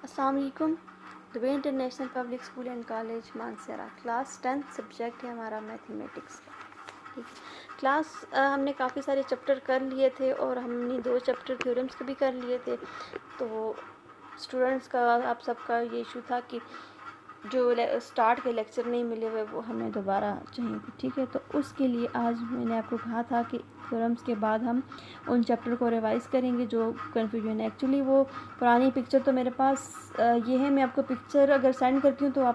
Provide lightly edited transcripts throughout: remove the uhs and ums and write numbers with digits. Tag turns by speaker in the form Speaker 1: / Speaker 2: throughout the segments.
Speaker 1: अस्सलाम वालेकुम। Dubai international public school and college Manasara, class 10 subject है हमारा मैथमेटिक्स का। ठीक है, क्लास हमने काफ़ी सारे चैप्टर कर लिए थे और हमने 2 चैप्टर थ्योरम्स के भी कर लिए थे। तो स्टूडेंट्स का आप सबका ये इशू था कि जो स्टार्ट के लेक्चर नहीं मिले हुए वो हमें दोबारा चाहिए थे। ठीक है, तो उसके लिए आज मैंने आपको कहा था कि थ्योरम्स के बाद हम उन चैप्टर को रिवाइज़ करेंगे जो कन्फ्यूजन है। एक्चुअली वो पुरानी पिक्चर तो मेरे पास ये है, मैं आपको पिक्चर अगर सेंड करती हूँ तो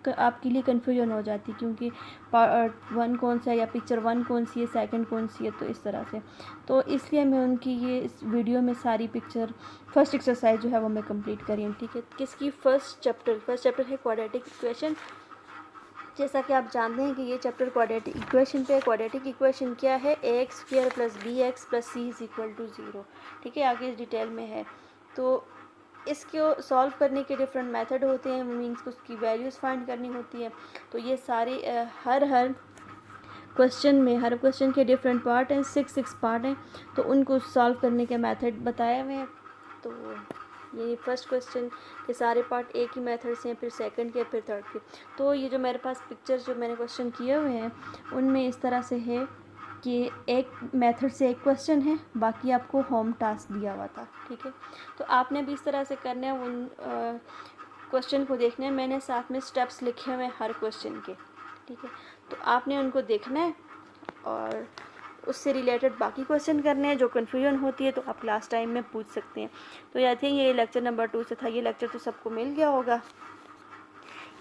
Speaker 1: आपके लिए कन्फ्यूजन हो जाती, क्योंकि पार्ट 1 कौन सा है या पिक्चर 1 कौन सी है, सेकंड कौन सी है, तो इस तरह से। तो इसलिए मैं उनकी ये इस वीडियो में सारी पिक्चर फर्स्ट एक्सरसाइज जो है वो मैं कंप्लीट करी हूँ। ठीक है, किसकी फर्स्ट चैप्टर है क्वाड्रेटिक इक्वेशन। जैसा कि आप जानते हैं कि ये चैप्टर क्वाड्रेटिक इक्वेशन पे है। क्वाड्रेटिक इक्वेशन क्या है? ax² + bx + c = 0। ठीक है, आगे डिटेल में है। तो इसको सॉल्व करने के डिफरेंट मेथड होते हैं, मीन्स उसकी वैल्यूज़ फाइंड करनी होती है। तो ये सारे हर क्वेश्चन के डिफरेंट पार्ट हैं, 6 पार्ट हैं, तो उनको सॉल्व करने के मेथड बताए हुए हैं। तो ये फर्स्ट क्वेश्चन के सारे पार्ट एक ही मेथड से हैं, फिर सेकंड के, फिर थर्ड के। तो ये जो मेरे पास पिक्चर जो मैंने क्वेश्चन किए हुए हैं उनमें इस तरह से है कि एक मेथड से एक क्वेश्चन है, बाकी आपको होम टास्क दिया हुआ था। ठीक है, तो आपने भी इस तरह से करना है, उन क्वेश्चन को देखना है। मैंने साथ में स्टेप्स लिखे हुए हैं हर क्वेश्चन के। ठीक है, तो आपने उनको देखना है और उससे रिलेटेड बाकी क्वेश्चन करने हैं। जो कन्फ्यूजन होती है तो आप क्लास टाइम में पूछ सकते हैं। तो आई थिंक ये लेक्चर नंबर 2 से था, ये लेक्चर तो सबको मिल गया होगा।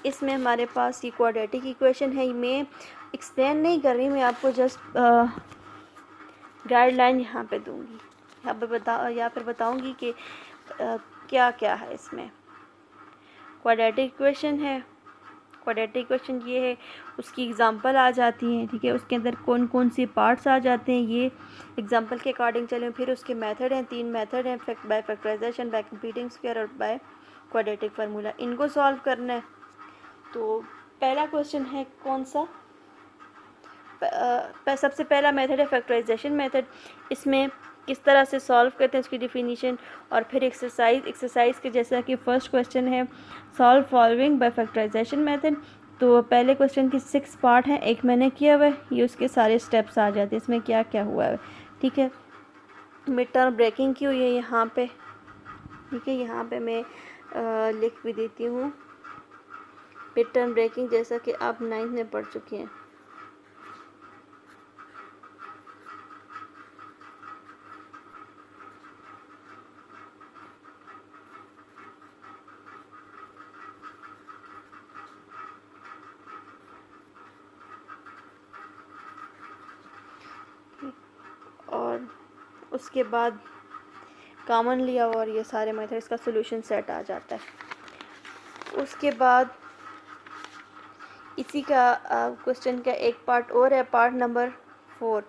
Speaker 1: इसमें हमारे पास ये क्वाड्रेटिक इक्वेशन है। मैं एक्सप्लेन नहीं कर रही, मैं आपको जस्ट गाइडलाइन यहाँ पे दूँगी, यहाँ पर बताऊँगी कि क्या क्या है इसमें। क्वाड्रेटिक इक्वेशन है, क्वाड्रेटिक इक्वेशन ये है, उसकी एग्जांपल आ जाती हैं। ठीक है, उसके अंदर कौन कौन से पार्ट्स आ जाते हैं ये एग्जांपल के अकॉर्डिंग चलें। फिर उसके मेथड हैं, 3 मेथड हैं, by factorisation, by completing square और बाय क्वाड्रेटिक फार्मूला। इनको सॉल्व करना है। तो पहला क्वेश्चन है कौन सा? सबसे पहला मेथड है फैक्टराइजेशन मेथड। इसमें किस तरह से सॉल्व करते हैं उसकी डिफिनीशन, और फिर एक्सरसाइज के जैसा कि फर्स्ट क्वेश्चन है solve following by factorisation method. तो पहले क्वेश्चन की 6 पार्ट हैं, एक मैंने किया हुआ है, ये उसके सारे स्टेप्स आ जाते हैं इसमें क्या क्या हुआ है। ठीक है, मिड टर्म ब्रेकिंग की हुई है यहाँ पे। ठीक है, यहाँ पे मैं लिख भी देती हूँ मिड टर्म ब्रेकिंग, जैसा कि आप 9th में पढ़ चुके हैं। और उसके बाद कॉमन लिया और ये सारे मेथड्स का सोल्यूशन सेट आ जाता है। उसके बाद इसी का क्वेश्चन का एक पार्ट और है, पार्ट नंबर 4।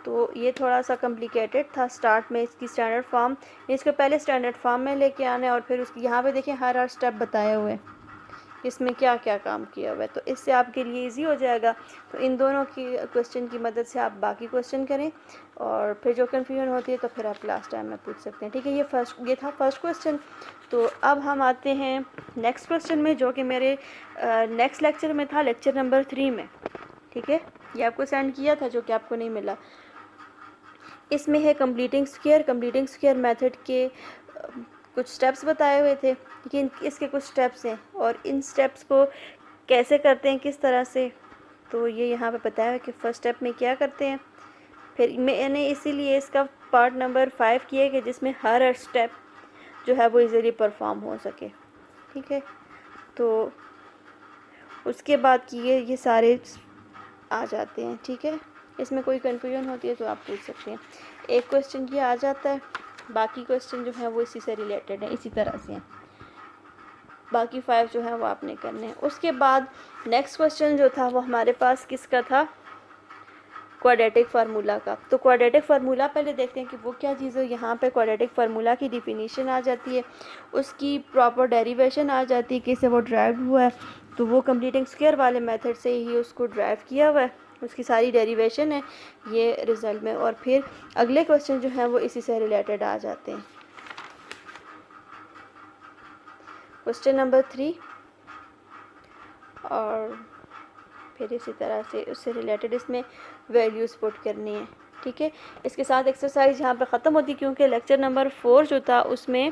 Speaker 1: तो ये थोड़ा सा कॉम्प्लिकेटेड था स्टार्ट में, इसकी स्टैंडर्ड फॉर्म, इसको पहले स्टैंडर्ड फॉर्म में लेके आना है और फिर उसकी यहाँ पे देखें हर स्टेप बताए हुए हैं इसमें क्या क्या काम किया हुआ है। तो इससे आपके लिए इजी हो जाएगा। तो इन दोनों की क्वेश्चन की मदद से आप बाकी क्वेश्चन करें और फिर जो कन्फ्यूजन होती है तो फिर आप लास्ट टाइम में पूछ सकते हैं। ठीक है, ये था फर्स्ट क्वेश्चन। तो अब हम आते हैं नेक्स्ट क्वेश्चन में, जो कि मेरे नेक्स्ट लेक्चर में था, लेक्चर नंबर 3 में। ठीक है, ये आपको सेंड किया था जो कि आपको नहीं मिला। इसमें है कंप्लीटिंग स्क्वायर मेथड के कुछ स्टेप्स बताए हुए थे। लेकिन इसके कुछ स्टेप्स हैं और इन स्टेप्स को कैसे करते हैं, किस तरह से, तो ये यहाँ पे बताया है कि फर्स्ट स्टेप में क्या करते हैं। फिर मैंने इसीलिए इसका पार्ट नंबर 5 किया कि जिसमें हर स्टेप जो है वो इजीली परफॉर्म हो सके। ठीक है, तो उसके बाद की ये सारे आ जाते हैं। ठीक है, इसमें कोई कन्फ्यूजन होती है तो आप पूछ सकते हैं। एक क्वेश्चन ये आ जाता है, बाकी क्वेश्चन जो है वो इसी से रिलेटेड है, इसी तरह से हैं। बाकी 5 जो है वो आपने करने हैं। उसके बाद नेक्स्ट क्वेश्चन जो था वो हमारे पास किसका था? क्वाड्रेटिक फार्मूला का। तो क्वाड्रेटिक फार्मूला पहले देखते हैं कि वो क्या चीज़ है। यहाँ पे क्वाड्रेटिक फार्मूला की डिफिनीशन आ जाती है, उसकी प्रॉपर डेरिवेशन आ जाती है, कैसे वो ड्राइव हुआ है। तो वो कंप्लीटिंग स्क्वायर वाले मेथड से ही उसको ड्राइव किया हुआ है, उसकी सारी डेरिवेशन है ये रिजल्ट में। और फिर अगले क्वेश्चन जो हैं वो इसी से रिलेटेड आ जाते हैं। क्वेश्चन नंबर 3 और फिर इसी तरह से उससे रिलेटेड इसमें वैल्यूज़ पुट करनी है। ठीक है, इसके साथ एक्सरसाइज यहाँ पे ख़त्म होती क्योंकि लेक्चर नंबर 4 जो था उसमें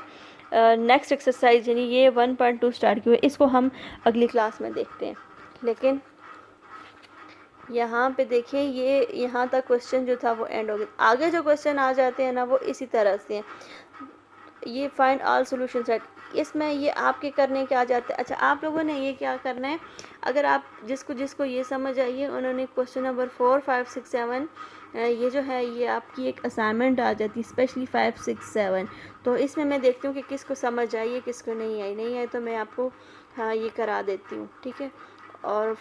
Speaker 1: नेक्स्ट एक्सरसाइज यानी ये 1.2 स्टार्ट की हुई, इसको हम अगली क्लास में देखते हैं। लेकिन यहाँ पे देखिए ये यहाँ तक क्वेश्चन जो था वो एंड हो गया। आगे जो क्वेश्चन आ जाते हैं ना वो इसी तरह से हैं। ये फाइंड ऑल सॉल्यूशन सेट, इसमें ये आपके करने के आ जाते हैं। अच्छा, आप लोगों ने ये क्या करना है, अगर आप जिसको जिसको ये समझ आइए उन्होंने क्वेश्चन नंबर 4, 5, 6, 7 ये जो है ये आपकी एक असाइनमेंट आ जाती है, स्पेशली 5, 6, 7। तो इसमें मैं देखती हूँ कि किसको समझ आई है किसको नहीं आई तो मैं आपको हाँ ये करा देती हूँ। ठीक है, और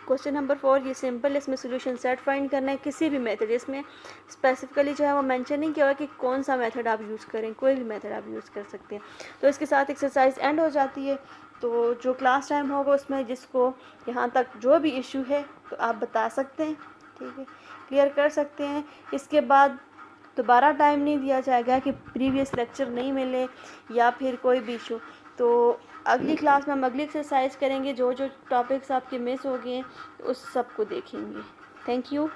Speaker 1: क्वेश्चन नंबर 4 ये सिंपल, इसमें सोल्यूशन सेट फाइंड करना है किसी भी मेथड, इसमें स्पेसिफिकली जो है वो मेंशन नहीं किया हुआ कि कौन सा मेथड आप यूज़ करें, कोई भी मेथड आप यूज़ कर सकते हैं। तो इसके साथ एक्सरसाइज एंड हो जाती है। तो जो क्लास टाइम होगा उसमें जिसको यहाँ तक जो भी इशू है तो आप बता सकते हैं। ठीक है, क्लियर कर सकते हैं। इसके बाद दोबारा टाइम नहीं दिया जाएगा कि प्रीवियस लेक्चर नहीं मिले या फिर कोई भी इशू। तो अगली क्लास में हम अगली एक्सरसाइज करेंगे, जो जो टॉपिक्स आपके मिस हो गए हैं उस सब को देखेंगे। Thank you.